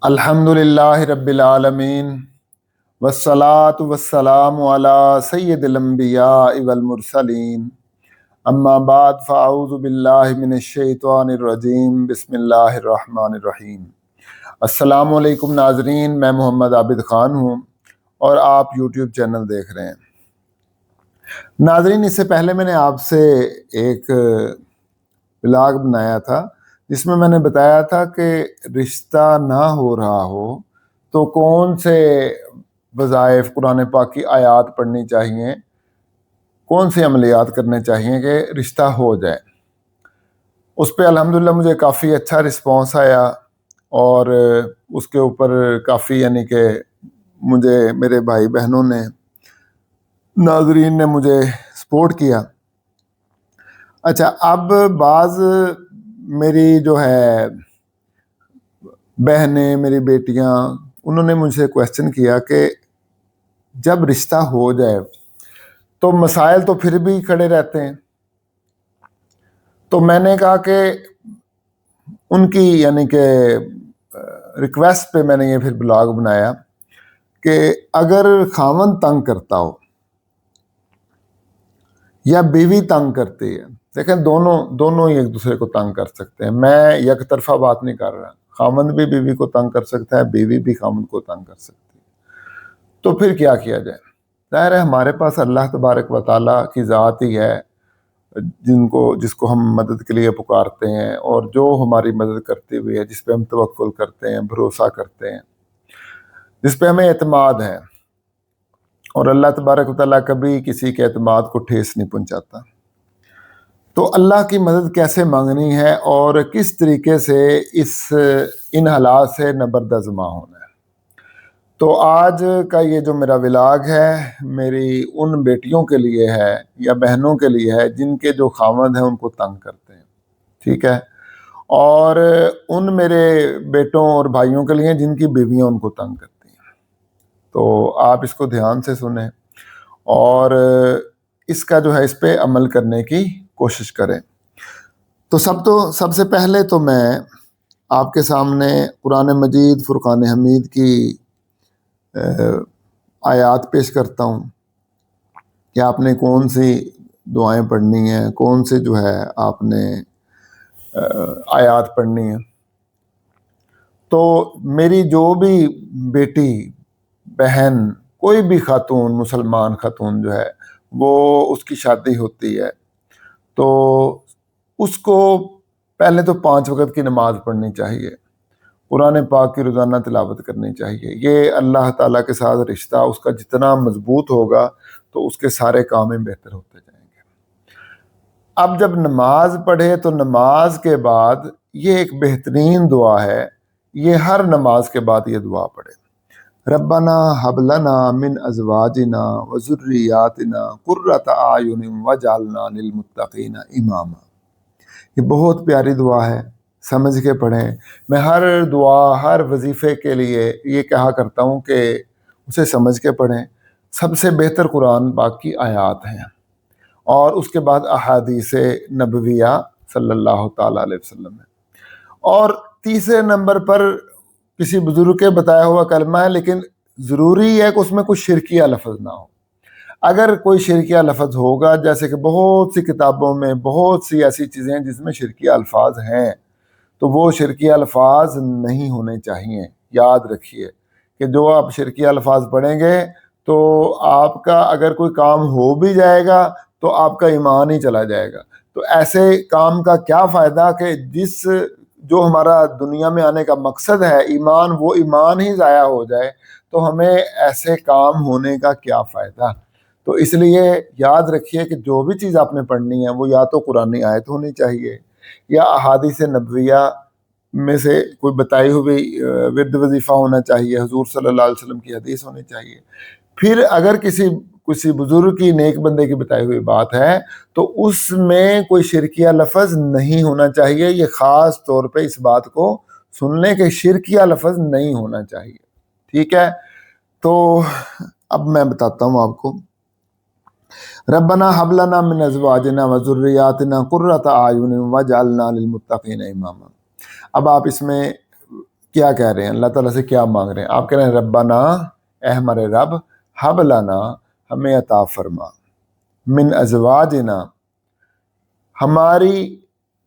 الحمدللہ رب العالمین والصلاة والسلام علی سید الانبیاء والمرسلین اما بعد فاعوذ باللہ من الشیطان الرجیم بسم اللہ الرحمن الرحیم۔ السلام علیکم ناظرین، میں محمد عابد خان ہوں اور آپ یوٹیوب چینل دیکھ رہے ہیں۔ ناظرین، اس سے پہلے میں نے آپ سے ایک بلاگ بنایا تھا جس میں نے بتایا تھا کہ رشتہ نہ ہو رہا ہو تو کون سے وظائف قرآن پاک کی آیات پڑھنی چاہیے، کون سی عملیات کرنے چاہیے کہ رشتہ ہو جائے۔ اس پہ الحمدللہ مجھے کافی اچھا رسپانس آیا اور اس کے اوپر کافی کہ مجھے میرے بھائی بہنوں نے، ناظرین نے مجھے سپورٹ کیا۔ اچھا، اب بعض میری جو ہے بہنیں، میری بیٹیاں، انہوں نے مجھ سے کویسچن کیا کہ جب رشتہ ہو جائے تو مسائل تو پھر بھی کھڑے رہتے ہیں۔ تو میں نے کہا کہ ان کی کہ ریکویسٹ پہ میں نے یہ پھر بلاگ بنایا کہ اگر خاوند تنگ کرتا ہو یا بیوی تنگ کرتی ہے، دیکھیں دونوں ہی ایک دوسرے کو تنگ کر سکتے ہیں، میں یک طرفہ بات نہیں کر رہا۔ خاوند بھی بیوی کو تنگ کر سکتا ہے، بیوی بھی خاوند کو تنگ کر سکتی ہے۔ تو پھر کیا کیا جائے؟ ظاہر ہے ہمارے پاس اللہ تبارک و تعالیٰ کی ذات ہی ہے جس کو ہم مدد کے لیے پکارتے ہیں، اور جو ہماری مدد کرتی ہوئی ہے، جس پہ ہم توکل کرتے ہیں، بھروسہ کرتے ہیں، جس پہ ہمیں اعتماد ہے، اور اللہ تبارک و تعالیٰ کبھی کسی کے اعتماد کو ٹھیس نہیں پہنچاتا۔ تو اللہ کی مدد کیسے مانگنی ہے اور کس طریقے سے ان حالات سے نبردازمہ ہونا ہے۔ تو آج کا یہ جو میرا ولاگ ہے، میری ان بیٹیوں کے لیے ہے یا بہنوں کے لیے ہے جن کے جو خاوند ہیں ان کو تنگ کرتے ہیں، ٹھیک ہے، اور ان میرے بیٹوں اور بھائیوں کے لیے جن کی بیویاں ان کو تنگ کرتی ہیں۔ تو آپ اس کو دھیان سے سنیں اور اس کا جو ہے اس پہ عمل کرنے کی کوشش کریں۔ تو سب سے پہلے تو میں آپ کے سامنے قرآن مجید فرقان حمید کی آیات پیش کرتا ہوں کہ آپ نے کون سی دعائیں پڑھنی ہیں، کون سے جو ہے آپ نے آیات پڑھنی ہیں۔ تو میری جو بھی بیٹی، بہن، کوئی بھی خاتون، مسلمان خاتون جو ہے وہ اس کی شادی ہوتی ہے تو اس کو پہلے تو 5 وقت کی نماز پڑھنی چاہیے، قرآن پاک کی روزانہ تلاوت کرنی چاہیے۔ یہ اللہ تعالیٰ کے ساتھ رشتہ اس کا جتنا مضبوط ہوگا تو اس کے سارے کام بہتر ہوتے جائیں گے۔ اب جب نماز پڑھے تو نماز کے بعد یہ ایک بہترین دعا ہے، یہ ہر نماز کے بعد یہ دعا پڑھے، ربنا حب لنا من ازواجنا وذریاتنا قرۃ اعین واجعلنا للمتقین اماما۔ یہ بہت پیاری دعا ہے، سمجھ کے پڑھیں۔ میں ہر دعا، ہر وظیفے کے لیے یہ کہا کرتا ہوں کہ اسے سمجھ کے پڑھیں۔ سب سے بہتر قرآن پاک کی آیات ہیں اور اس کے بعد احادیث نبویہ صلی اللہ تعالیٰ علیہ وسلم ہے، اور تیسرے نمبر پر کسی بزرگ کے بتایا ہوا کلمہ ہے، لیکن ضروری ہے کہ اس میں کوئی شرکیہ لفظ نہ ہو۔ اگر کوئی شرکیہ لفظ ہوگا، جیسے کہ بہت سی کتابوں میں بہت سی ایسی چیزیں ہیں جس میں شرکیہ الفاظ ہیں، تو وہ شرکیہ الفاظ نہیں ہونے چاہیے۔ یاد رکھیے کہ جو آپ شرکیہ الفاظ پڑھیں گے تو آپ کا اگر کوئی کام ہو بھی جائے گا تو آپ کا ایمان ہی چلا جائے گا۔ تو ایسے کام کا کیا فائدہ کہ جو ہمارا دنیا میں آنے کا مقصد ہے ایمان، وہ ایمان ہی ضائع ہو جائے، تو ہمیں ایسے کام ہونے کا کیا فائدہ۔ تو اس لیے یاد رکھیے کہ جو بھی چیز آپ نے پڑھنی ہے وہ یا تو قرآنی آیت ہونی چاہیے یا احادیث نبویہ میں سے کوئی بتائی ہوئی ورد وظیفہ ہونا چاہیے، حضور صلی اللہ علیہ وسلم کی حدیث ہونی چاہیے۔ پھر اگر کسی بزرگ کی، نیک بندے کی بتائی ہوئی بات ہے تو اس میں کوئی شرکیہ لفظ نہیں ہونا چاہیے۔ یہ خاص طور پہ اس بات کو سن لیں کہ شرکیہ لفظ نہیں ہونا چاہیے، ٹھیک ہے۔ تو اب میں بتاتا ہوں آپ کو، ربنا حب لنا من ازواجنا وذریاتنا قرۃ اعین واجعلنا للمتقین اماما۔ اب آپ اس میں کیا کہہ رہے ہیں، اللہ تعالیٰ سے کیا مانگ رہے ہیں؟ آپ کہہ رہے ہیں ربنا، اے ہمارے رب، حب لنا، ہمیں عطا فرما، من ازواجنا، ہماری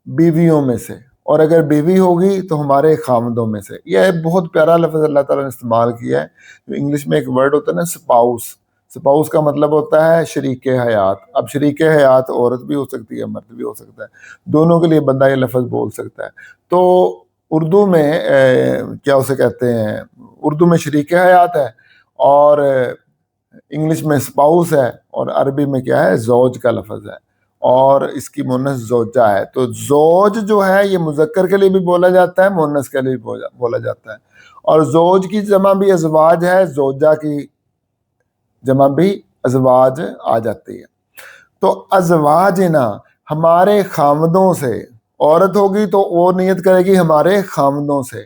بیویوں میں سے، اور اگر بیوی ہوگی تو ہمارے خامدوں میں سے۔ یہ بہت پیارا لفظ اللہ تعالیٰ نے استعمال کیا ہے۔ انگلش میں ایک ورڈ ہوتا ہے نا، سپاؤس، سپاؤس کا مطلب ہوتا ہے شریک حیات۔ اب شریک حیات عورت بھی ہو سکتی ہے، مرد بھی ہو سکتا ہے، دونوں کے لیے بندہ یہ لفظ بول سکتا ہے۔ تو اردو میں کیا اسے کہتے ہیں، اردو میں شریک حیات ہے، اور انگلش میں سپاؤس ہے، اور عربی میں کیا ہے، زوج کا لفظ ہے، اور اس کی مونس زوجہ ہے۔ تو زوج جو ہے یہ مذکر کے لیے بھی بولا جاتا ہے، مونس کے لیے بھی بولا جاتا ہے، اور زوج کی جمع بھی ازواج ہے، زوجہ کی جمع بھی ازواج آ جاتی ہے۔ تو ازواجنا، ہمارے خامدوں سے، عورت ہوگی تو وہ نیت کرے گی ہمارے خامدوں سے،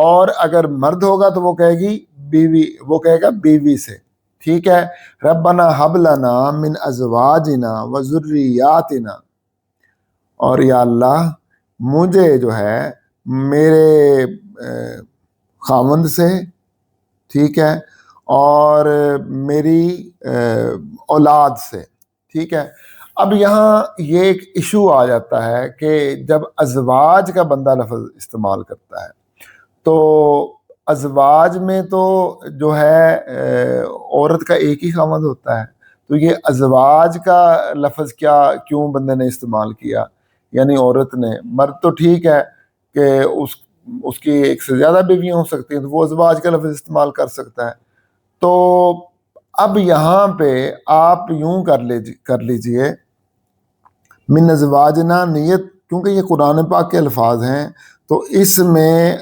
اور اگر مرد ہوگا تو وہ کہے گی بیوی، وہ کہے گا بیوی سے، ٹھیک ہے۔ ربنا حب لنا من ازواجنا و ذریاتنا، اور یا اللہ مجھے جو ہے میرے خامند سے، ٹھیک ہے، اور میری اولاد سے، ٹھیک ہے۔ اب یہاں یہ ایک ایشو آ جاتا ہے کہ جب ازواج کا بندہ لفظ استعمال کرتا ہے تو ازواج میں تو جو ہے عورت کا ایک ہی خامند ہوتا ہے، تو یہ ازواج کا لفظ کیوں بندے نے استعمال کیا؟ یعنی عورت نے، مرد تو ٹھیک ہے کہ اس کی ایک سے زیادہ بیویاں ہو سکتی ہیں تو وہ ازواج کا لفظ استعمال کر سکتا ہے۔ تو اب یہاں پہ آپ یوں کر لیجئے من ازواجنا، نیت کیونکہ یہ قرآن پاک کے الفاظ ہیں تو اس میں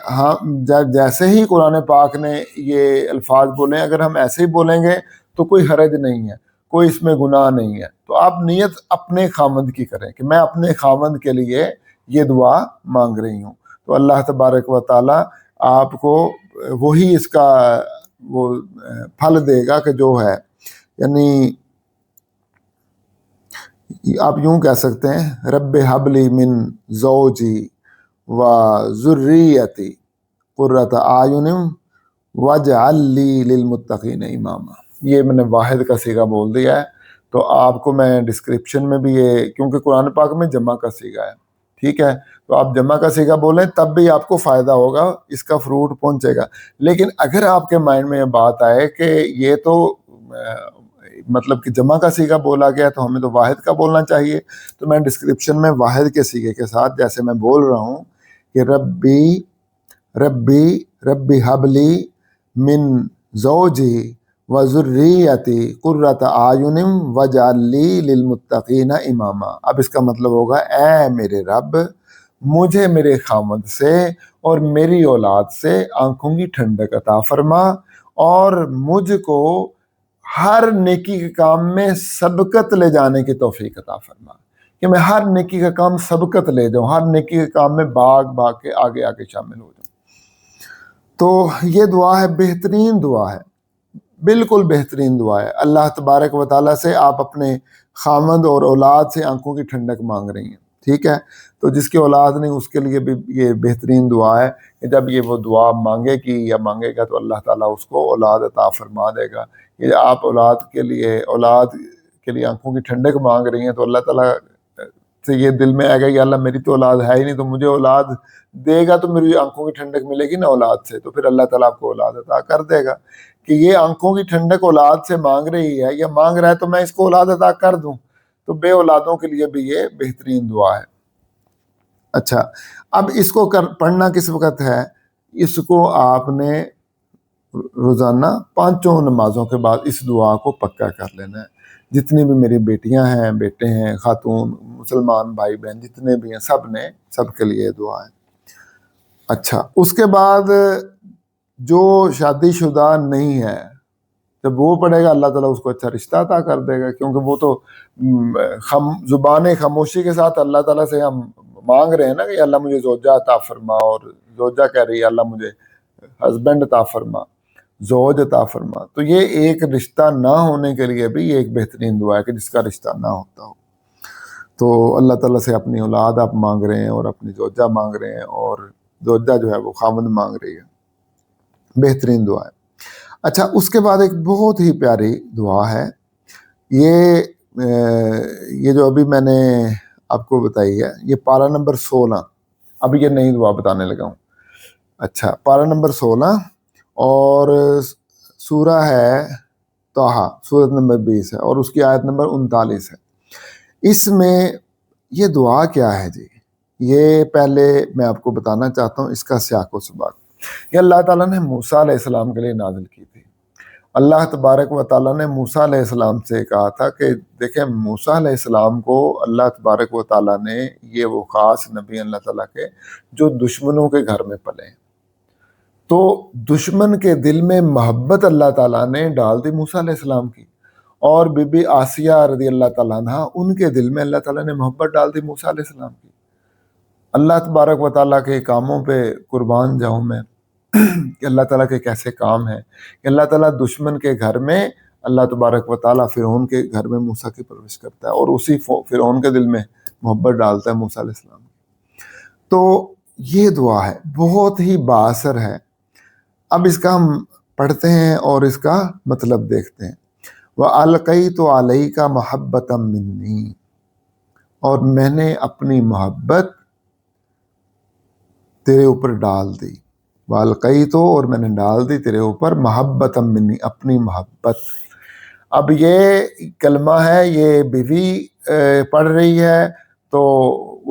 جیسے ہی قرآن پاک نے یہ الفاظ بولے، اگر ہم ایسے ہی بولیں گے تو کوئی حرج نہیں ہے، کوئی اس میں گناہ نہیں ہے۔ تو آپ نیت اپنے خامند کی کریں کہ میں اپنے خامند کے لیے یہ دعا مانگ رہی ہوں، تو اللہ تبارک و تعالی آپ کو وہی اس کا وہ پھل دے گا کہ جو ہے، یعنی آپ یوں کہہ سکتے ہیں رب حب لی من زوجی و ذریتی قرۃ اعین واجعل لی للمتقین اماما۔ یہ میں نے واحد کا صیغہ بول دیا ہے، تو آپ کو میں ڈسکرپشن میں بھی یہ، کیونکہ قرآن پاک میں جمع کا صیغہ ہے، ٹھیک ہے، تو آپ جمع کا صیغہ بولیں تب بھی آپ کو فائدہ ہوگا، اس کا فروٹ پہنچے گا۔ لیکن اگر آپ کے مائنڈ میں یہ بات آئے کہ یہ تو مطلب کہ جمع کا صیغہ بولا گیا تو ہمیں تو واحد کا بولنا چاہیے، تو میں ڈسکرپشن میں واحد کے صیغے کے ساتھ جیسے میں بول رہا ہوں کہ ربی حبلی من زوجی و ذریتی قرۃ اعین واجعل لی للمتقین اماما۔ اب اس کا مطلب ہوگا اے میرے رب، مجھے میرے خامد سے اور میری اولاد سے آنکھوں کی ٹھنڈک عطا فرما، اور مجھ کو ہر نیکی کے کام میں سبقت لے جانے کی توفیق عطا فرما، کہ میں ہر نیکی کا کام سبقت لے جاؤں، ہر نیکی کے کام میں بھاگ کے آگے شامل ہو جاؤں۔ تو یہ دعا ہے، بہترین دعا ہے، بالکل بہترین دعا ہے۔ اللہ تبارک و تعالیٰ سے آپ اپنے خامند اور اولاد سے آنکھوں کی ٹھنڈک مانگ رہی ہیں، ٹھیک ہے۔ تو جس کی اولاد نہیں اس کے لیے بھی یہ بہترین دعا ہے کہ جب یہ وہ دعا مانگے گا تو اللہ تعالیٰ اس کو اولاد عطا فرما دے گا۔ یہ آپ اولاد کے لیے آنکھوں کی ٹھنڈک مانگ رہی ہیں تو اللہ تعالیٰ سے یہ دل میں آئے گا کہ اللہ میری تو اولاد ہے ہی نہیں، تو مجھے اولاد دے گا تو میری آنکھوں کی ٹھنڈک ملے گی نا اولاد سے، تو پھر اللہ تعالیٰ آپ کو اولاد عطا کر دے گا۔ کہ یہ آنکھوں کی ٹھنڈک اولاد سے مانگ رہی ہے یا مانگ رہا ہے تو میں اس کو اولاد عطا کر دوں، تو بے اولادوں کے لیے بھی یہ بہترین دعا ہے۔ اچھا، اب اس کو پڑھنا کس وقت ہے؟ اس کو آپ نے روزانہ 5 نمازوں کے بعد اس دعا کو پکا کر لینا ہے۔ جتنی بھی میری بیٹیاں ہیں، بیٹے ہیں، خاتون، مسلمان بھائی بہن جتنے بھی ہیں، سب کے لیے دعا ہے۔ اچھا، اس کے بعد جو شادی شدہ نہیں ہے، جب وہ پڑھے گا اللہ تعالیٰ اس کو اچھا رشتہ عطا کر دے گا، کیونکہ وہ تو زبان خاموشی کے ساتھ اللہ تعالیٰ سے ہم مانگ رہے ہیں نا کہ اللہ مجھے زوجہ عطا فرما، اور زوجہ کہہ رہی ہے اللہ مجھے ہسبینڈ عطا فرما، زوج عطا فرما۔ تو یہ ایک رشتہ نہ ہونے کے لیے بھی یہ ایک بہترین دعا ہے کہ جس کا رشتہ نہ ہوتا ہو، تو اللہ تعالیٰ سے اپنی اولاد آپ مانگ رہے ہیں اور اپنی زوجہ مانگ رہے ہیں، اور زوجہ جو ہے وہ خامند مانگ رہی ہے۔ بہترین دعا ہے۔ اچھا، اس کے بعد ایک بہت ہی پیاری دعا ہے، یہ جو ابھی میں نے آپ کو بتائی ہے، یہ پارہ نمبر 16، اب یہ نئی دعا بتانے لگا ہوں۔ اچھا، پارہ نمبر 16 اور سورہ ہے طٰہٰ، سورت نمبر 20 ہے اور اس کی آیت نمبر 39 ہے۔ اس میں یہ دعا کیا ہے جی، یہ پہلے میں آپ کو بتانا چاہتا ہوں اس کا سیاق و سباق۔ یہ اللہ تعالیٰ نے موسیٰ علیہ السلام کے لیے نازل کی تھی۔ اللہ تبارک و تعالیٰ نے موسیٰ علیہ السلام سے کہا تھا کہ دیکھیں، موسیٰ علیہ السلام کو اللہ تبارک و تعالیٰ نے، یہ وہ خاص نبی اللہ تعالیٰ کے جو دشمنوں کے گھر میں پلے ہیں، تو دشمن کے دل میں محبت اللہ تعالیٰ نے ڈال دی موسیٰ علیہ السلام کی، اور بی بی آسیہ رضی اللہ تعالیٰ عنہ، ان کے دل میں اللہ تعالیٰ نے محبت ڈال دی موسیٰ علیہ السلام کی۔ اللہ تبارک و تعالیٰ کے کاموں پہ قربان جاؤں میں کہ اللہ تعالیٰ کے کیسے کام ہیں کہ اللہ تعالیٰ دشمن کے گھر میں، اللہ تبارک و تعالیٰ فرعون کے گھر میں موسیٰ کی پرورش کرتا ہے اور اسی فرعون کے دل میں محبت ڈالتا ہے موسیٰ علیہ السلام کی۔ تو یہ دعا ہے، بہت ہی بااثر ہے۔ اب اس کا ہم پڑھتے ہیں اور اس کا مطلب دیکھتے ہیں۔ وَأَلْقَيْتُ عَلَيْكَ مَحَبَّةً مِّنِّي، اور میں نے اپنی محبت تیرے اوپر ڈال دی۔ وَأَلْقَيْتُ، اور میں نے ڈال دی تیرے اوپر، مَحَبَّةً مِّنِّي، اپنی محبت۔ اب یہ کلمہ ہے، یہ بیوی پڑھ رہی ہے تو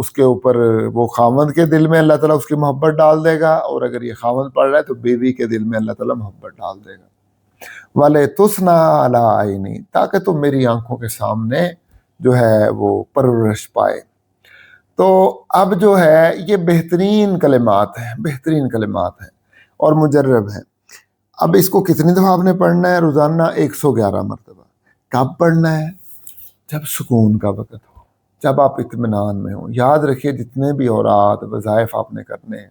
اس کے اوپر وہ خاوند کے دل میں اللہ تعالیٰ اس کی محبت ڈال دے گا، اور اگر یہ خاوند پڑھ رہا ہے تو بیوی کے دل میں اللہ تعالیٰ محبت ڈال دے گا۔ وَلِتُصْنَعَ عَلَىٰ عَيْنِي، تاکہ تو میری آنکھوں کے سامنے جو ہے وہ پرورش پائے۔ تو اب جو ہے یہ بہترین کلمات ہیں، بہترین کلمات ہیں اور مجرب ہیں۔ اب اس کو کتنی دفعہ آپ نے پڑھنا ہے؟ روزانہ 111 مرتبہ۔ کب پڑھنا ہے؟ جب سکون کا وقت ہو، جب آپ اطمینان میں ہوں۔ یاد رکھیے، جتنے بھی اوراد وظائف آپ نے کرنے ہیں،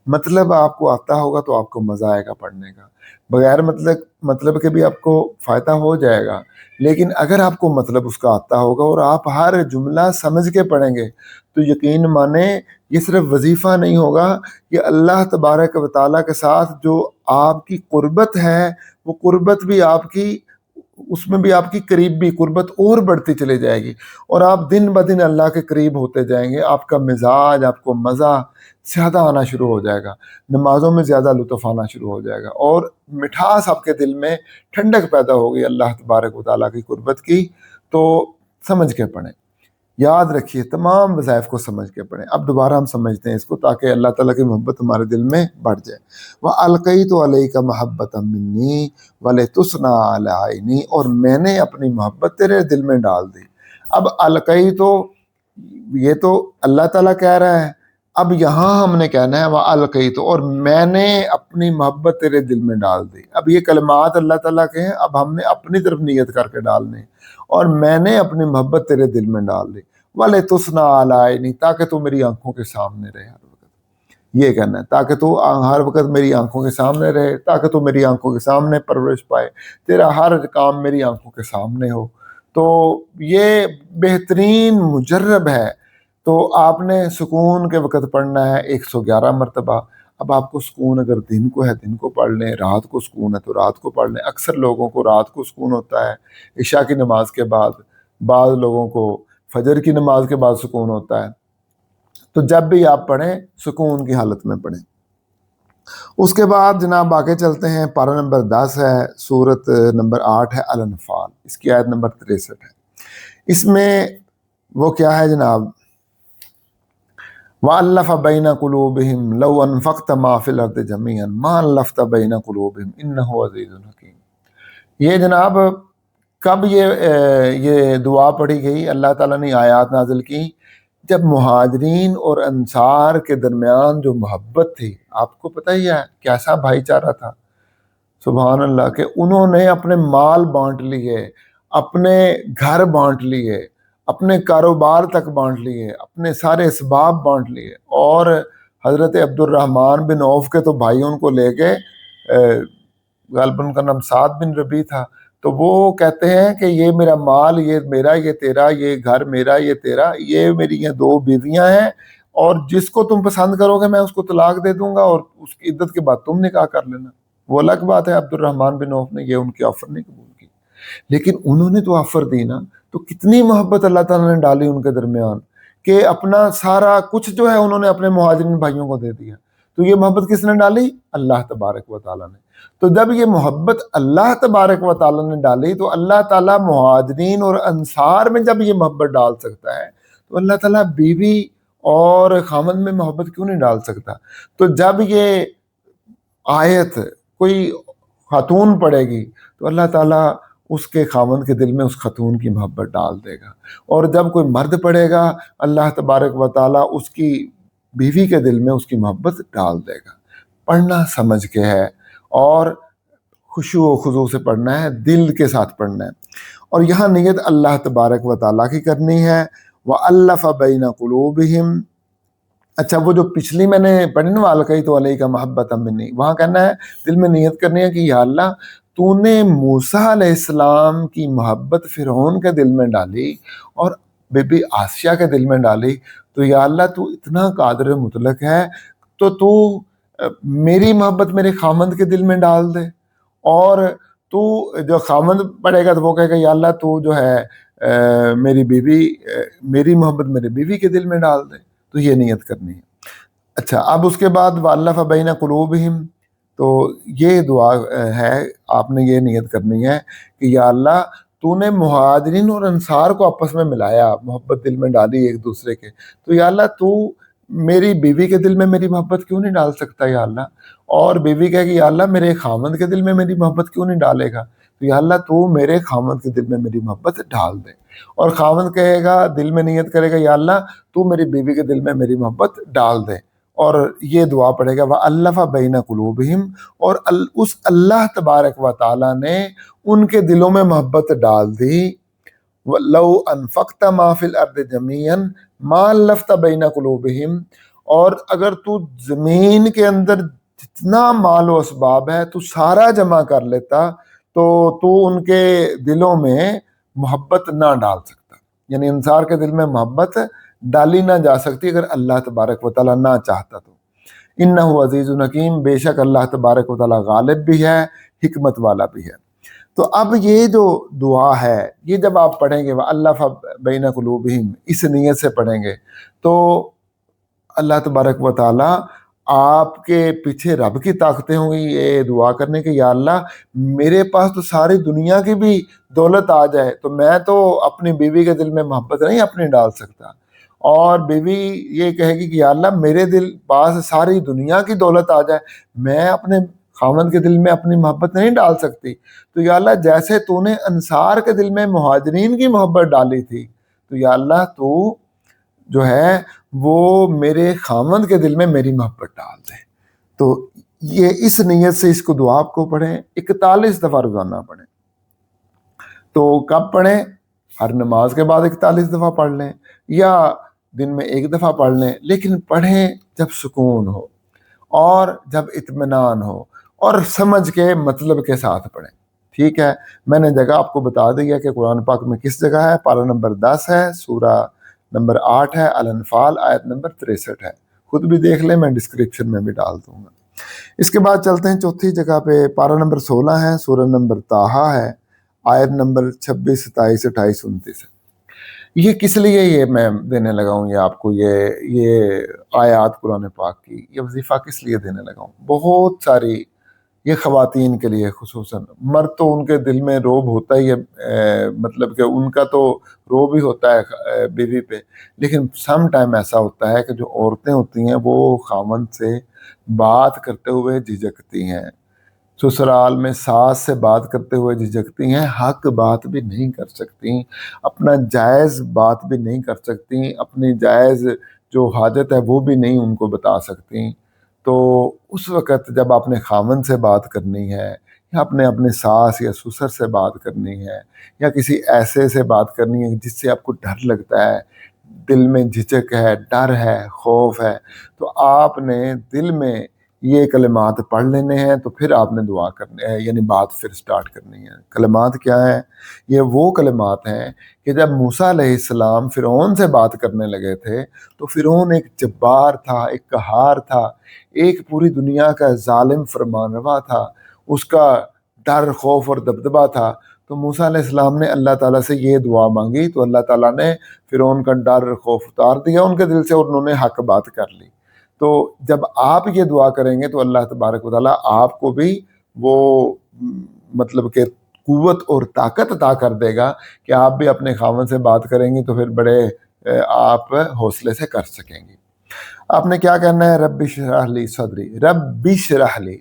مطلب آپ کو آتا ہوگا تو آپ کو مزہ آئے گا پڑھنے کا، بغیر مطلب کے بھی آپ کو فائدہ ہو جائے گا، لیکن اگر آپ کو مطلب اس کا آتا ہوگا اور آپ ہر جملہ سمجھ کے پڑھیں گے تو یقین مانیں یہ صرف وظیفہ نہیں ہوگا، یہ اللہ تبارک و تعالیٰ کے ساتھ جو آپ کی قربت ہے، وہ قربت بھی آپ کی، اس میں بھی آپ کی قریب بھی قربت اور بڑھتی چلی جائے گی، اور آپ دن بدن اللہ کے قریب ہوتے جائیں گے۔ آپ کا مزاج، آپ کو مزہ زیادہ آنا شروع ہو جائے گا، نمازوں میں زیادہ لطف آنا شروع ہو جائے گا، اور مٹھاس آپ کے دل میں، ٹھنڈک پیدا ہوگی اللہ تبارک و تعالیٰ کی قربت کی۔ تو سمجھ کے پڑھیں، یاد رکھیے، تمام وظائف کو سمجھ کے پڑھیں۔ اب دوبارہ ہم سمجھتے ہیں اس کو تاکہ اللہ تعالیٰ کی محبت ہمارے دل میں بڑھ جائے۔ وَأَلْقَيْتُ عَلَيْكَ مَحَبَّةً مِّنِّي وَلِتُصْنَعَ عَلَىٰ عَيْنِي، اور میں نے اپنی محبت تیرے دل میں ڈال دی۔ اب القیت، یہ تو اللہ تعالیٰ کہہ رہا ہے، اب یہاں ہم نے کہنا ہے وَأَلْقَيْتُ، اور میں نے اپنی محبت تیرے دل میں ڈال دی۔ اب یہ کلمات اللہ تعالیٰ کے ہیں، اب ہم نے اپنی طرف نیت کر کے ڈالنے، اور میں نے اپنی محبت تیرے دل میں ڈال دی۔ وَلِتُصْنَعَ عَلَىٰ عَيْنِي، تاکہ تو میری آنکھوں کے سامنے رہے ہر وقت۔ یہ کہنا ہے، تاکہ تو ہر وقت میری آنکھوں کے سامنے رہے، تاکہ تو میری آنکھوں کے سامنے پرورش پائے، تیرا ہر کام میری آنکھوں کے سامنے ہو۔ تو یہ بہترین مجرب ہے۔ تو آپ نے سکون کے وقت پڑھنا ہے 111 مرتبہ۔ اب آپ کو سکون اگر دن کو ہے دن کو پڑھ لیں، رات کو سکون ہے تو رات کو پڑھ لیں۔ اکثر لوگوں کو رات کو سکون ہوتا ہے عشاء کی نماز کے بعد، بعض لوگوں کو فجر کی نماز کے بعد سکون ہوتا ہے۔ تو جب بھی آپ پڑھیں سکون کی حالت میں پڑھیں۔ اس کے بعد جناب آگے چلتے ہیں، پارہ نمبر 10 ہے، سورت نمبر 8 ہے الانفال، اس کی آیت نمبر 63 ہے۔ اس میں وہ کیا ہے جناب؟ وَأَلَّفَ بَيْنَ قُلُوبِهِمْ لَوْ أَنفَقْتَ مَا فِي الْأَرْضِ جَمِيعًا مَا أَلَّفْتَ بَيْنَ قُلُوبِهِمْ إِنَّهُ عَزِيزٌ حَكِيمٌ۔ یہ جناب کب یہ دعا پڑھی گئی؟ اللہ تعالیٰ نے آیات نازل کی جب مہاجرین اور انصار کے درمیان جو محبت تھی، آپ کو پتہ ہی ہے کیسا بھائی چارہ تھا، سبحان اللہ، کہ انہوں نے اپنے مال بانٹ لیے، اپنے گھر بانٹ لیے، اپنے کاروبار تک بانٹ لیے، اپنے سارے اسباب بانٹ لیے، اور حضرت عبد الرحمن بن عوف کے تو بھائی ان کو لے کے، غالباً ان کا نام سعد بن ربیع تھا، تو وہ کہتے ہیں کہ یہ میرا مال، یہ میرا، یہ تیرا، یہ گھر میرا، یہ تیرا، یہ میری یہ 2 بیویاں ہیں، اور جس کو تم پسند کرو گے میں اس کو طلاق دے دوں گا، اور اس کی عدت کے بعد تم نکاح کر لینا۔ وہ الگ بات ہے عبد الرحمن بن عوف نے یہ ان کی آفر نہیں قبول کی، لیکن انہوں نے تو آفر دی نا، تو کتنی محبت اللہ تعالیٰ نے ڈالی ان کے درمیان کہ اپنا سارا کچھ جو ہے انہوں نے اپنے مہاجرین بھائیوں کو دے دیا۔ تو یہ محبت کس نے ڈالی؟ اللہ تبارک و تعالیٰ نے۔ تو جب یہ محبت اللہ تبارک و تعالیٰ نے ڈالی تو اللہ تعالیٰ مہاجرین اور انصار میں جب یہ محبت ڈال سکتا ہے تو اللہ تعالیٰ بیوی اور خامند میں محبت کیوں نہیں ڈال سکتا؟ تو جب یہ آیت کوئی خاتون پڑھے گی تو اللہ تعالیٰ اس کے خامند کے دل میں اس خاتون کی محبت ڈال دے گا، اور جب کوئی مرد پڑھے گا اللہ تبارک و تعالیٰ اس کی بیوی کے دل میں اس کی محبت ڈال دے گا۔ پڑھنا سمجھ کے ہے اور خشوع و خضوع سے پڑھنا ہے، دل کے ساتھ پڑھنا ہے، اور یہاں نیت اللہ تبارک و تعالیٰ کی کرنی ہے۔ وَأَلَّفَ بَيْنَ قُلُوبِهِمْ۔ اچھا وہ جو پچھلی میں نے پڑھی نا وَأَلْقَيْتُ عَلَيْكَ مَحَبَّةً مِّنِّي، وہاں کہنا ہے دل میں نیت کرنی ہے کہ یا اللہ تو نے موسیٰ علیہ السلام کی محبت فرعون کے دل میں ڈالی اور بی بی آسیہ کے دل میں ڈالی، تو یا اللہ تو اتنا قادر مطلق ہے تو میری محبت میرے خامند کے دل میں ڈال دے، اور تو جو خامند پڑھے گا تو وہ کہے گا یا اللہ تو جو ہے میری بیوی میری محبت میرے بیوی کے دل میں ڈال دے، تو یہ نیت کرنی ہے۔ اچھا اب اس کے بعد وَأَلَّفَ بَيْنَ قُلُوبِهِمْ، تو یہ دعا ہے، آپ نے یہ نیت کرنی ہے کہ یا اللہ تو نے مہاجرین اور انصار کو آپس میں ملایا، محبت دل میں ڈالی ایک دوسرے کے، تو یا اللہ تو میری بیوی کے دل میں میری محبت کیوں نہیں ڈال سکتا یا اللہ؟ اور بیوی کہے گی یا اللہ میرے خامند کے دل میں میری محبت کیوں نہیں ڈالے گا؟ تو یا اللہ تو میرے خامند کے دل میں میری محبت ڈال دے، اور خامند کہے گا دل میں نیت کرے گا یا اللہ تو میری بیوی کے دل میں میری محبت ڈال دے، اور یہ دعا پڑھے گا وَأَلَّفَ بَيْنَ قُلُوبِهِمْ، اور اس اللہ تبارک و تعالیٰ نے ان کے دلوں میں محبت ڈال دی۔ لَوْ أَنفَقْتَ مَا فِي الْأَرْضِ جَمِيعًا مَا أَلَّفْتَ بَيْنَ قُلُوبِهِمْ، اور اگر تو زمین کے اندر جتنا مال و اسباب ہے تو سارا جمع کر لیتا تو ان کے دلوں میں محبت نہ ڈال سکتا، یعنی انصار کے دل میں محبت ڈالی نہ جا سکتی اگر اللہ تبارک و تعالیٰ نہ چاہتا تو۔ انہ عزیز حکیم، بے شک اللہ تبارک و تعالیٰ غالب بھی ہے، حکمت والا بھی ہے۔ تو اب یہ جو دعا ہے یہ جب آپ پڑھیں گے وَأَلَّفَ بَيْنَ قُلُوبِهِمْ، اس نیت سے پڑھیں گے تو اللہ تبارک و تعالیٰ آپ کے پیچھے رب کی طاقتیں ہوں گی یہ دعا کرنے کے، یا اللہ میرے پاس تو ساری دنیا کی بھی دولت آ جائے تو میں تو اپنی بیوی کے دل میں محبت نہیں اپنی ڈال سکتا، اور بیوی یہ کہے گی کہ یا اللہ میرے دل پاس ساری دنیا کی دولت آ جائے میں اپنے خامند کے دل میں اپنی محبت نہیں ڈال سکتی، تو یا اللہ جیسے تو نے انصار کے دل میں مہاجرین کی محبت ڈالی تھی تو یا اللہ تو جو ہے وہ میرے خامند کے دل میں میری محبت ڈال دے۔ تو یہ اس نیت سے اس کو دعا کو پڑھیں، 41 دفعہ روزانہ پڑھیں۔ تو کب پڑھیں؟ ہر نماز کے بعد 41 دفعہ پڑھ لیں، یا دن میں ایک دفعہ پڑھ لیں، لیکن پڑھیں جب سکون ہو اور جب اطمینان ہو اور سمجھ کے مطلب کے ساتھ پڑھیں، ٹھیک ہے؟ میں نے جگہ آپ کو بتا دیا کہ قرآن پاک میں کس جگہ ہے، پارہ نمبر 10 ہے، سورہ نمبر 8 ہے، الانفال آیت نمبر 63 ہے، خود بھی دیکھ لیں، میں ڈسکرپشن میں بھی ڈال دوں گا۔ اس کے بعد چلتے ہیں چوتھی جگہ پہ، پارہ نمبر 16 ہے، سورہ نمبر طٰہٰ ہے، آیت نمبر 26 27 28 29 ہے۔ یہ کس لیے یہ میں دینے لگا ہوں یہ آپ کو یہ آیات قرآن پاک کی، یہ وظیفہ کس لیے دینے لگا ہوں؟ بہت ساری یہ خواتین کے لیے خصوصاً، مرد تو ان کے دل میں روب ہوتا ہی ہے، مطلب کہ ان کا تو روب ہی ہوتا ہے بیوی پہ، لیکن سم ٹائم ایسا ہوتا ہے کہ جو عورتیں ہوتی ہیں وہ خامند سے بات کرتے ہوئے جھجکتی ہیں، سسرال میں ساس سے بات کرتے ہوئے جھجکتی ہیں، حق بات بھی نہیں کر سکتی، اپنا جائز بات بھی نہیں کر سکتی، اپنی جائز جو حاجت ہے وہ بھی نہیں ان کو بتا سکتی۔ تو اس وقت جب اپنے خامن سے بات کرنی ہے یا اپنے ساس یا سسر سے بات کرنی ہے یا کسی ایسے سے بات کرنی ہے جس سے آپ کو ڈر لگتا ہے، دل میں جھجک ہے، ڈر ہے، خوف ہے، تو آپ نے دل میں یہ کلمات پڑھ لینے ہیں، تو پھر آپ نے دعا کرنی ہے، یعنی بات پھر سٹارٹ کرنی ہے۔ کلمات کیا ہیں؟ یہ وہ کلمات ہیں کہ جب موسیٰ علیہ السلام فرعون سے بات کرنے لگے تھے تو فرعون ایک جبار تھا، ایک قہار تھا، ایک پوری دنیا کا ظالم فرمانروا تھا، اس کا ڈر خوف اور دبدبا تھا. تو موسیٰ علیہ السلام نے اللہ تعالیٰ سے یہ دعا مانگی تو اللہ تعالیٰ نے فرعون کا ڈر خوف اتار دیا ان کے دل سے اور انہوں نے حق بات کر لی. تو جب آپ یہ دعا کریں گے تو اللہ تبارک و تعالیٰ آپ کو بھی وہ مطلب کہ قوت اور طاقت عطا کر دے گا کہ آپ بھی اپنے خاوند سے بات کریں گے تو پھر بڑے آپ حوصلے سے کر سکیں گے. آپ نے کیا کہنا ہے؟ رب اشرح لی صدری، رب اشرح لی،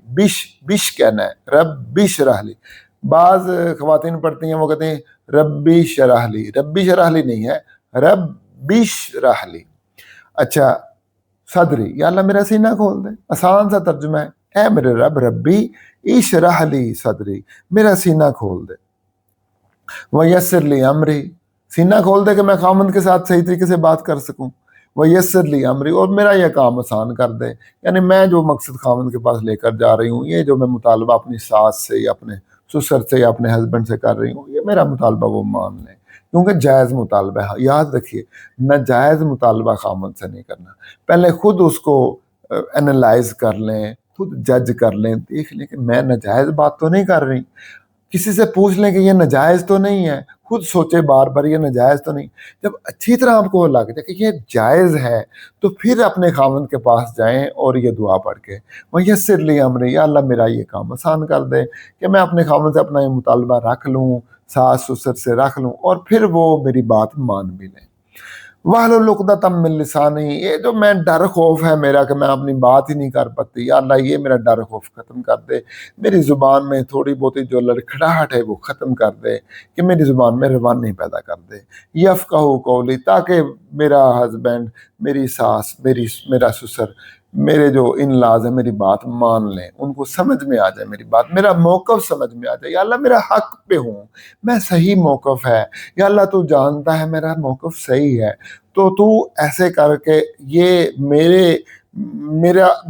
بش کہنا ہے، رب اشرح لی. بعض خواتین پڑھتی ہیں وہ کہتے ہیں ربی شرح لی، ربی شرح لی نہیں ہے، رب اشرح لی. اچھا صدری، یا اللہ میرا سینہ کھول دے، آسان سا ترجمہ ہے، اے میرے رب، ربی اشرح لی صدری، میرا سینہ کھول دے. ویسر لی امری، سینہ کھول دے کہ میں خامند کے ساتھ صحیح طریقے سے بات کر سکوں. ویسر لی امری، اور میرا یہ کام آسان کر دے. یعنی میں جو مقصد خامند کے پاس لے کر جا رہی ہوں، یہ جو میں مطالبہ اپنی ساس سے یا اپنے سسر سے یا اپنے ہسبینڈ سے کر رہی ہوں، یہ میرا مطالبہ وہ مان لیں، کیونکہ جائز مطالبہ ہے. یاد رکھیے، ناجائز مطالبہ خامند سے نہیں کرنا. پہلے خود اس کو انالائز کر لیں، خود جج کر لیں، دیکھ لیں کہ میں ناجائز بات تو نہیں کر رہی. کسی سے پوچھ لیں کہ یہ ناجائز تو نہیں ہے، خود سوچے بار بار یہ ناجائز تو نہیں. جب اچھی طرح آپ کو لگ جائے کہ یہ جائز ہے تو پھر اپنے خاوند کے پاس جائیں اور یہ دعا پڑھ کے ویسر لی امری، یا اللہ میرا یہ کام آسان کر دے کہ میں اپنے خاوند سے اپنا یہ مطالبہ رکھ لوں، ساس سسر سے رکھ لوں، اور پھر وہ میری بات مان بھی لیں. وَاحْلُلْ عُقْدَةً مِّن لِّسَانِي، یہ جو میں ڈر خوف ہے میرا کہ میں اپنی بات ہی نہیں کر پاتی، یا اللہ یہ میرا ڈر خوف ختم کر دے. میری زبان میں تھوڑی بہت جو لڑکھڑاہٹ ہے وہ ختم کر دے، کہ میری زبان میں روانی پیدا کر دے. یفقہوا قولی، تاکہ میرا ہسبینڈ، میری ساس، میرا سسر، میرے جو ان لاز ہیں میری بات مان لیں، ان کو سمجھ میں آ جائے میری بات، میرا موقف سمجھ میں آ جائے. یا اللہ میرا حق پہ ہوں، میں صحیح موقف ہے، یا اللہ تو جانتا ہے میرا موقف صحیح ہے، تو ایسے کر کے یہ میرے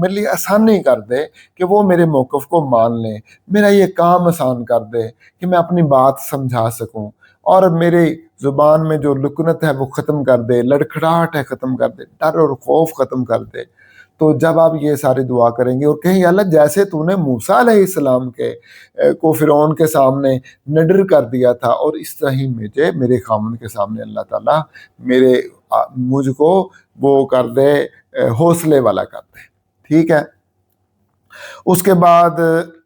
لیے آسانی کر دے کہ وہ میرے موقف کو مان لیں، میرا یہ کام آسان کر دے کہ میں اپنی بات سمجھا سکوں، اور میری زبان میں جو لکنت ہے وہ ختم کر دے، لڑکھڑاہٹ ہے ختم کر دے، ڈر اور خوف ختم کر دے. تو جب آپ یہ ساری دعا کریں گے اور کہیں یا اللہ جیسے تو نے موسیٰ علیہ السلام کو فرعون کے سامنے نڈر کر دیا تھا، اور اس طرح ہی مجھے میرے خامن کے سامنے اللہ تعالیٰ مجھ کو وہ کر دے، حوصلے والا کر دے. ٹھیک ہے. اس کے بعد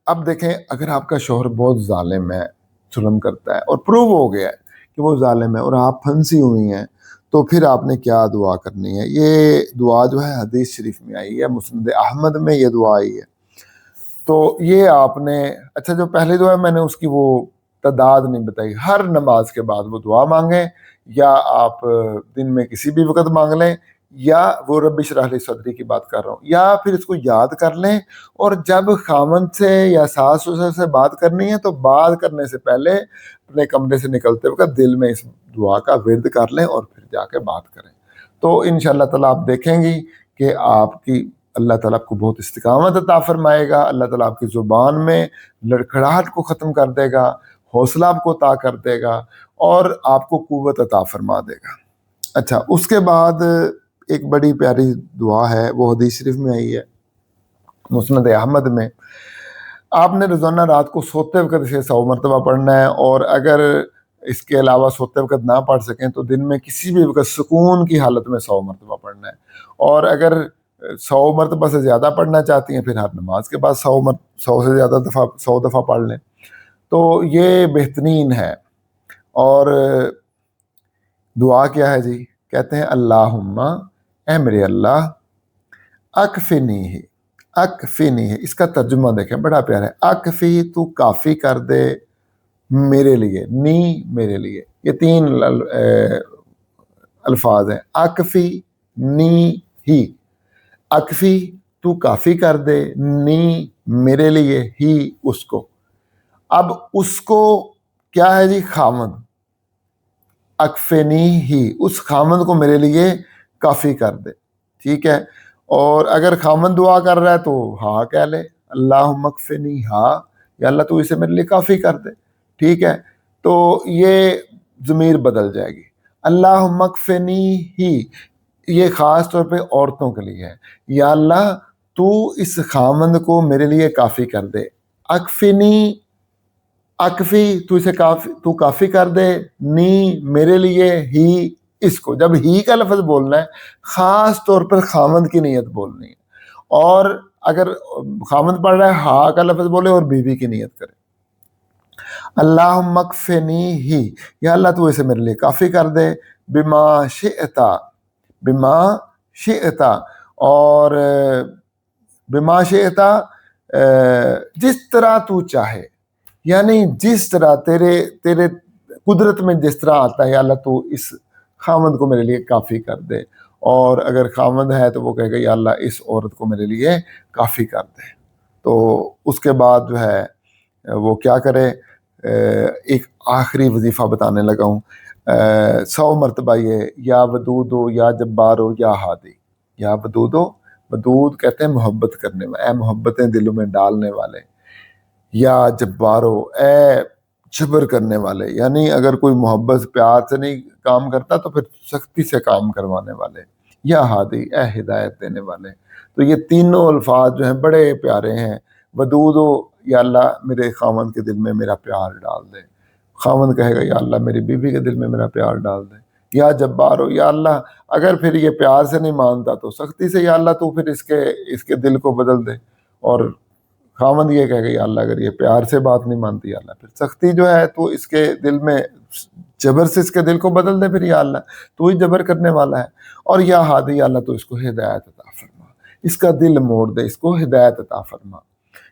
اب دیکھیں، اگر آپ کا شوہر بہت ظالم ہے، ظلم کرتا ہے اور پروو ہو گیا ہے کہ وہ ظالم ہے اور آپ پھنسی ہوئی ہیں، تو پھر آپ نے کیا دعا کرنی ہے؟ یہ دعا جو ہے حدیث شریف میں آئی ہے، مسند احمد میں یہ دعا آئی ہے. تو یہ آپ نے، اچھا جو پہلی دعا ہے میں نے اس کی وہ تعداد نہیں بتائی، ہر نماز کے بعد وہ دعا مانگیں، یا آپ دن میں کسی بھی وقت مانگ لیں، یا وہ رب اشرح لی صدری کی بات کر رہا ہوں، یا پھر اس کو یاد کر لیں. اور جب خامن سے یا ساس سسر سے بات کرنی ہے تو بات کرنے سے پہلے اپنے کمرے سے نکلتے وقت دل میں اس دعا کا ورد کر لیں اور پھر جا کے بات کریں. تو انشاءاللہ تعالیٰ آپ دیکھیں گی کہ آپ کی اللہ تعالیٰ آپ کو بہت استقامت عطا فرمائے گا. اللہ تعالیٰ آپ کی زبان میں لڑکھڑاہٹ کو ختم کر دے گا، حوصلہ آپ کو عطا کر دے گا، اور آپ کو قوت عطا فرما دے گا. اچھا، اس کے بعد ایک بڑی پیاری دعا ہے، وہ حدیث شریف میں آئی ہے مسند احمد میں. آپ نے روزانہ رات کو سوتے وقت اسے 100 مرتبہ پڑھنا ہے، اور اگر اس کے علاوہ سوتے وقت نہ پڑھ سکیں تو دن میں کسی بھی وقت سکون کی حالت میں 100 مرتبہ پڑھنا ہے. اور اگر 100 مرتبہ سے زیادہ پڑھنا چاہتی ہیں پھر ہر نماز کے بعد 100 سے زیادہ دفعہ 100 دفعہ پڑھ لیں. تو یہ بہترین ہے. اور دعا کیا ہے جی؟ کہتے ہیں اللہم، اے میرے اللہ، اکفنی ہی، اکفنی ہے، اس کا ترجمہ دیکھیں بڑا پیارا ہے. اکفی، تو کافی کر دے میرے لیے، نی میرے لیے، یہ 3 الفاظ ہیں. اکفی نی ہی، اکفی تو کافی کر دے، نی میرے لیے، ہی اس کو. اب اس کو کیا ہے جی؟ خامند. اکفنی ہی، اس خامند کو میرے لیے کافی کر دے. ٹھیک ہے. اور اگر خامند دعا کر رہا ہے تو ہاں کہہ لے، اللہم اکفنی ہاں، یا اللہ تو اسے میرے لیے کافی کر دے. ٹھیک ہے. تو یہ ضمیر بدل جائے گی. اللہم اکفنی ہی، یہ خاص طور پہ عورتوں کے لیے ہے. یا اللہ تو اس خامند کو میرے لیے کافی کر دے. اکفنی، اکفی تو اسے کافی، تو کافی کر دے، نی میرے لیے، ہی اس کو، جب ہی کا لفظ بولنا ہے خاص طور پر خامند کی نیت بولنی ہے، اور اگر خامند پڑھ رہا ہے ہا کا لفظ بولے اور بیوی کی نیت کرے۔ اللہم اکفنی ہی، یا اللہ تو اسے میرے لیے کافی کر دے، بما شئتا، بما شئتا، اور بما شئتا جس طرح تو چاہے، یعنی جس طرح تیرے قدرت میں جس طرح آتا ہے، یا اللہ تو اس خامند کو میرے لیے کافی کر دے، اور اگر خامند ہے تو وہ کہے گا یا اللہ اس عورت کو میرے لیے کافی کر دے۔ تو اس کے بعد جو ہے وہ کیا کرے، ایک آخری وظیفہ بتانے لگا ہوں، 100 مرتبہ یہ یا ودودو یا جبارو یا ہادی، یا ودودو، ودود کہتے ہیں محبت کرنے والے، اے محبتیں دلوں میں ڈالنے والے، یا جبارو اے جبر کرنے والے، یعنی اگر کوئی محبت پیار سے نہیں کام کرتا تو پھر سختی سے کام کروانے والے، یا ہادی اے ہدایت دینے والے۔ تو یہ تینوں الفاظ جو ہیں بڑے پیارے ہیں۔ ودودو، یا اللہ میرے خاوند کے دل میں میرا پیار ڈال دے، خاوند کہے گا یا اللہ میری بیوی کے دل میں میرا پیار ڈال دے، یا جبارو، یا اللہ اگر پھر یہ پیار سے نہیں مانتا تو سختی سے، یا اللہ تو پھر اس کے دل کو بدل دے، اور خاوند یہ کہے گا یا اللہ اگر یہ پیار سے بات نہیں مانتی، یا اللہ پھر سختی جو ہے تو اس کے دل میں جبر سے اس کے دل کو بدل دے، پھر یا اللہ تو ہی جبر کرنے والا ہے، اور یا ہادی، یا اللہ تو اس کو ہدایت عطا فرما، اس کا دل موڑ دے، اس کو ہدایت عطا فرما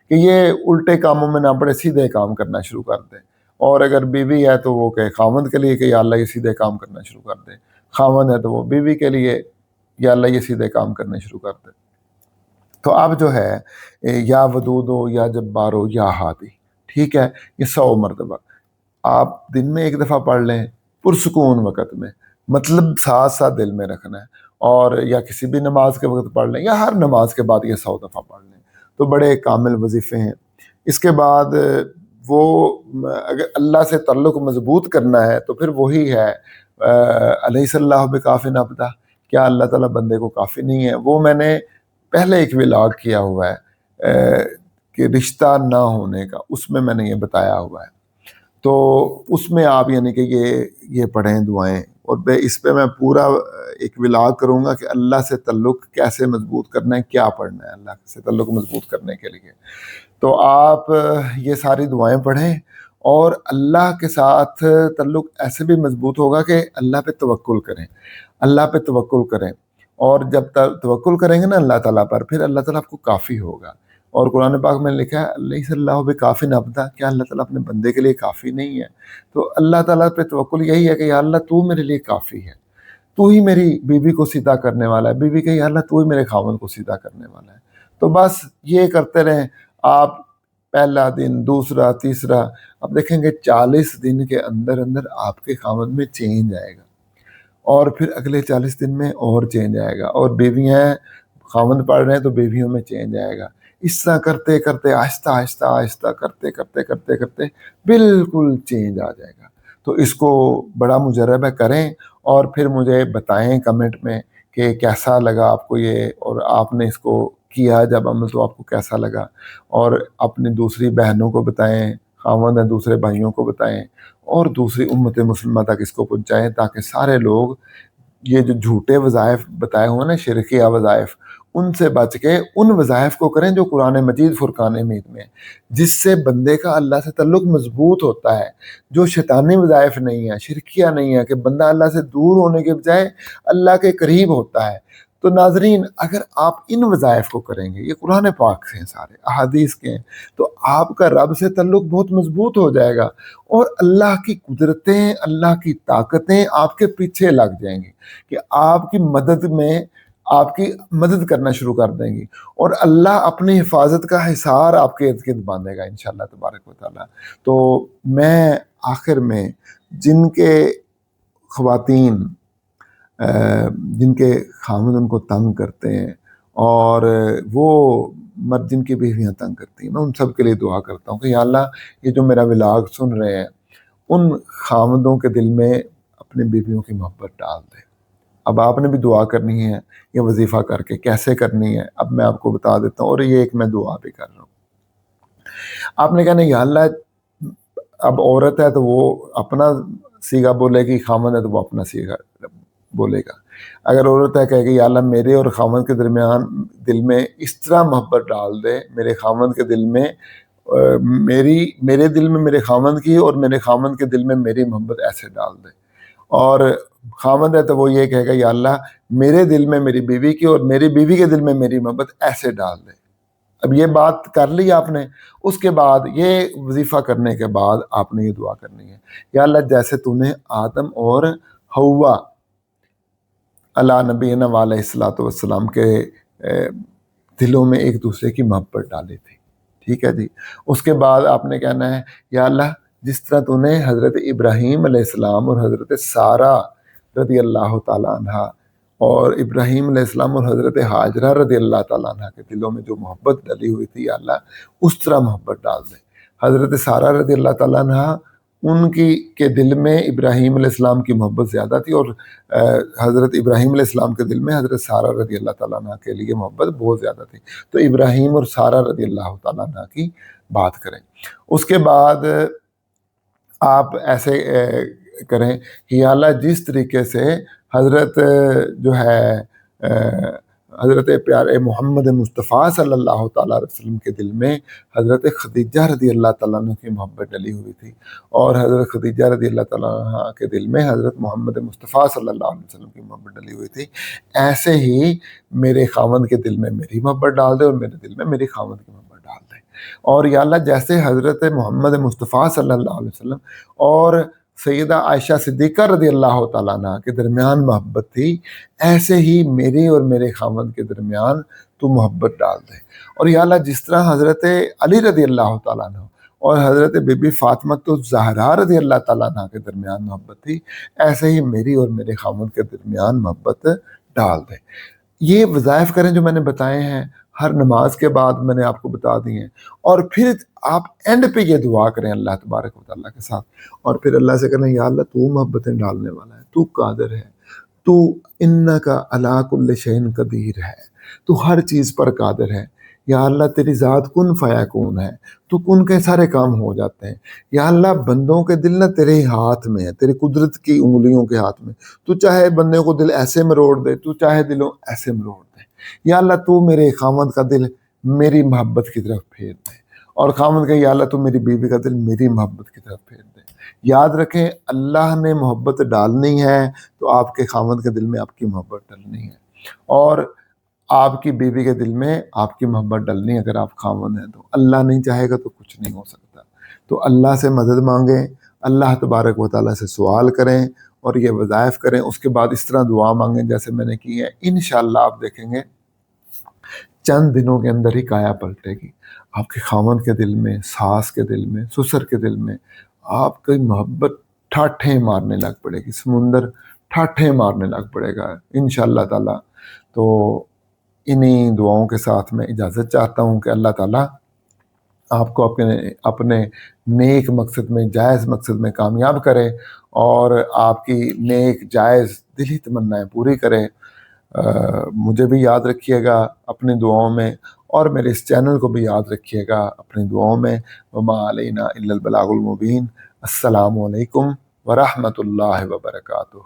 کہ یہ الٹے کاموں میں نہ پڑے، سیدھے کام کرنا شروع کر دے۔ اور اگر بیوی ہے تو وہ کہ خاوند کے لیے کہ یا اللہ یہ سیدھے کام کرنا شروع کر دے، خاوند ہے تو وہ بیوی کے لیے یا اللہ یہ سیدھے کام کرنے شروع کر دے۔ تو اب جو ہے یا ودودو یا جبارو یا ہادی، ٹھیک ہے، یہ 100 مرتبہ آپ دن میں ایک دفعہ پڑھ لیں پرسکون وقت میں، مطلب ساتھ ساتھ دل میں رکھنا ہے، اور یا کسی بھی نماز کے وقت پڑھ لیں، یا ہر نماز کے بعد یہ 100 دفعہ پڑھ لیں، تو بڑے کامل وظیفے ہیں۔ اس کے بعد وہ اگر اللہ سے تعلق مضبوط کرنا ہے تو پھر وہی ہے الیس اللہ بکاف عبدہ، کیا اللہ تعالیٰ بندے کو کافی نہیں ہے؟ وہ میں نے پہلے ایک ولاگ کیا ہوا ہے کہ رشتہ نہ ہونے کا، اس میں نے یہ بتایا ہوا ہے، تو اس میں آپ یعنی کہ یہ پڑھیں دعائیں، اور اس پہ میں پورا ایک ولاگ کروں گا کہ اللہ سے تعلق کیسے مضبوط کرنا ہے، کیا پڑھنا ہے اللہ سے تعلق مضبوط کرنے کے لیے۔ تو آپ یہ ساری دعائیں پڑھیں، اور اللہ کے ساتھ تعلق ایسے بھی مضبوط ہوگا کہ اللہ پہ توکل کریں، اللہ پہ توکل کریں، اور جب توکل کریں گے نا اللہ تعالیٰ پر، پھر اللہ تعالیٰ آپ کو کافی ہوگا۔ اور قرآن پاک میں لکھا ہے الیس اللہ بکاف عبدہ، کیا اللہ تعالیٰ اپنے بندے کے لیے کافی نہیں ہے؟ تو اللہ تعالیٰ پہ توکل یہی ہے کہ یا اللہ تو میرے لیے کافی ہے، تو ہی میری بیوی کو سیدھا کرنے والا ہے، بیوی کہ یا اللہ تو ہی میرے خاوند کو سیدھا کرنے والا ہے۔ تو بس یہ کرتے رہیں آپ، پہلا دن، دوسرا، تیسرا، اب دیکھیں گے 40 دن کے اندر اندر آپ کے خاوند میں چینج آئے گا، اور پھر اگلے 40 دن میں اور چینج آئے گا، اور بیویاں خاوند پڑھ رہے ہیں تو بیویوں میں چینج آئے گا۔ اس طرح کرتے کرتے آہستہ آہستہ آہستہ کرتے کرتے کرتے کرتے بالکل چینج آ جائے گا۔ تو اس کو بڑا مجربہ کریں، اور پھر مجھے بتائیں کمنٹ میں کہ کیسا لگا آپ کو یہ، اور آپ نے اس کو کیا جب عمل تو آپ کو کیسا لگا، اور اپنی دوسری بہنوں کو بتائیں، خاوند ہیں دوسرے بھائیوں کو بتائیں، اور دوسری امت مسلمہ تک اس کو پہنچائیں، تاکہ سارے لوگ یہ جو جھوٹے وظائف بتائے ہوئے نا، شرکیہ وظائف، ان سے بچ کے ان وظائف کو کریں جو قرآن مجید فرقان حمید میں، جس سے بندے کا اللہ سے تعلق مضبوط ہوتا ہے، جو شیطانی وظائف نہیں ہے، شرکیہ نہیں ہے، کہ بندہ اللہ سے دور ہونے کے بجائے اللہ کے قریب ہوتا ہے۔ تو ناظرین، اگر آپ ان وظائف کو کریں گے، یہ قرآن پاک سے ہیں، سارے احادیث کے ہیں، تو آپ کا رب سے تعلق بہت مضبوط ہو جائے گا، اور اللہ کی قدرتیں، اللہ کی طاقتیں آپ کے پیچھے لگ جائیں گی، کہ آپ کی مدد میں آپ کی مدد کرنا شروع کر دیں گی، اور اللہ اپنی حفاظت کا حصار آپ کے ارد گرد باندھے گا انشاءاللہ تبارک و تعالیٰ۔ تو میں آخر میں جن کے خواتین جن کے خاوند ان کو تنگ کرتے ہیں، اور وہ مرد جن کی بیویاں تنگ کرتی ہیں، میں ان سب کے لیے دعا کرتا ہوں کہ یا اللہ یہ جو میرا ولاگ سن رہے ہیں، ان خاوندوں کے دل میں اپنی بیویوں کی محبت ڈال دے۔ اب آپ نے بھی دعا کرنی ہے یہ وظیفہ کر کے، کیسے کرنی ہے اب میں آپ کو بتا دیتا ہوں، اور یہ ایک میں دعا بھی کر رہا ہوں۔ آپ نے کہا نہیں یا اللہ، اب عورت ہے تو وہ اپنا سیگا بولے گی، خامن ہے تو وہ اپنا سیگا بولے گا. اگر عورت ہے کہے گی یا اللہ میرے اور خامن کے درمیان دل میں اس طرح محبت ڈال دے، میرے خامن کے دل میں میرے دل میں میرے خامن کی اور میرے خامن کے دل میں میری محبت ایسے ڈال دے. اور خامن ہے تو وہ یہ کہے گا یا اللہ میرے دل میں میری بیوی کی اور میری بیوی کے دل میں میری محبت ایسے ڈال دے. اب یہ بات کر لی آپ نے. اس کے بعد یہ وظیفہ کرنے کے بعد آپ نے یہ دعا کرنی ہے، یا اللہ جیسے تو نے آدم اور حوا علی نبینا علیہ الصلوۃ والسلام کے دلوں میں ایک دوسرے کی محبت ڈالی تھی، ٹھیک ہے جی. اس کے بعد آپ نے کہنا ہے یا اللہ جس طرح تو نے حضرت ابراہیم علیہ السلام اور حضرت سارہ رضی اللہ تعالیٰ عنہ اور ابراہیم علیہ السلام اور حضرت حاجرہ رضی اللہ تعالیٰ عنہ کے دلوں میں جو محبت ڈلی ہوئی تھی، یا اللہ اس طرح محبت ڈال دے. حضرت سارہ رضی اللہ تعالیٰ عنہ ان کے دل میں ابراہیم علیہ السلام کی محبت زیادہ تھی، اور حضرت ابراہیم علیہ السلام کے دل میں حضرت سارہ رضی اللہ تعالیٰ عنہ کے لیے محبت بہت زیادہ تھی. تو ابراہیم اور سارہ رضی اللہ تعالیٰ عنہ کی بات کریں. اس کے بعد آپ ایسے کریں کہ یا اللہ جس طریقے سے حضرت جو ہے حضرت پیارے محمد مصطفیٰ صلی اللہ تعالیٰ علیہ وسلم کے دل میں حضرت خدیجہ رضی اللہ تعالیٰ عنہ کی محبت ڈلی ہوئی تھی، اور حضرت خدیجہ رضی اللہ تعالیٰ عنہ کے دل میں حضرت محمد مصطفیٰ صلی اللہ علیہ وسلم کی محبت ڈلی ہوئی تھی، ایسے ہی میرے خاوند کے دل میں میری محبت ڈال دے اور میرے دل میں میری خاوند کی محبت ڈال دے. اور یا اللہ جیسے حضرت محمد مصطفیٰ صلی اللہ علیہ وسلم اور سیدہ عائشہ صدیقہ رضی اللہ تعالیٰ عنہ کے درمیان محبت تھی، ایسے ہی میری اور میرے خاوند کے درمیان تو محبت ڈال دے. اور یا اللہ جس طرح حضرت علی رضی اللہ تعالیٰ عنہ اور حضرت بی بی فاطمہ الزہرا رضی اللہ تعالیٰ عنہ کے درمیان محبت تھی، ایسے ہی میری اور میرے خاوند کے درمیان محبت ڈال دے. یہ وظائف کریں جو میں نے بتائے ہیں، ہر نماز کے بعد میں نے آپ کو بتا دی ہیں. اور پھر آپ اینڈ پہ یہ دعا کریں اللہ تبارک و تعالیٰ کے ساتھ، اور پھر اللہ سے کہنا یا اللہ تو محبتیں ڈالنے والا ہے، تو قادر ہے، تو انکا علی کل شیء قدیر ہے، تو ہر چیز پر قادر ہے. یا اللہ تیری ذات کن فیکون ہے، تو کن کے سارے کام ہو جاتے ہیں. یا اللہ بندوں کے دل نہ تیرے ہاتھ میں ہے، تیری قدرت کی انگلیوں کے ہاتھ میں. تو چاہے بندے کو دل ایسے مروڑ دے، تو چاہے دلوں ایسے مروڑ دے. یا اللہ تو میرے خاوند کا دل میری محبت کی طرف پھیر دے، اور خاوند کا یا اللہ تو میری بیوی کا دل میری محبت کی طرف پھیر دے. یاد رکھیں اللہ نے محبت ڈالنی ہے تو آپ کے خاوند کے دل میں آپ کی محبت ڈلنی ہے، اور آپ کی بیوی کے دل میں آپ کی محبت ڈلنی ہے. اگر آپ خاوند ہیں تو اللہ نہیں چاہے گا تو کچھ نہیں ہو سکتا. تو اللہ سے مدد مانگیں، اللہ تبارک و تعالیٰ سے سوال کریں اور یہ وظائف کریں. اس کے بعد اس طرح دعا مانگیں جیسے میں نے کی ہے. انشاءاللہ آپ دیکھیں گے چند دنوں کے اندر ہی کایا پلٹے گی. آپ کے خاوند کے دل میں، ساس کے دل میں، سسر کے دل میں آپ کی محبت ٹھاٹھیں مارنے لگ پڑے گی، سمندر ٹھاٹھیں مارنے لگ پڑے گا انشاءاللہ تعالیٰ. تو انہی دعاؤں کے ساتھ میں اجازت چاہتا ہوں کہ اللہ تعالیٰ آپ کو اپنے نیک مقصد میں، جائز مقصد میں کامیاب کرے، اور آپ کی نیک جائز دلی تمنائیں پوری کرے. مجھے بھی یاد رکھیے گا اپنی دعاؤں میں، اور میرے اس چینل کو بھی یاد رکھیے گا اپنی دعاؤں میں. وما علینا الا البلاغ المبین. السلام علیکم ورحمۃ اللہ وبرکاتہ.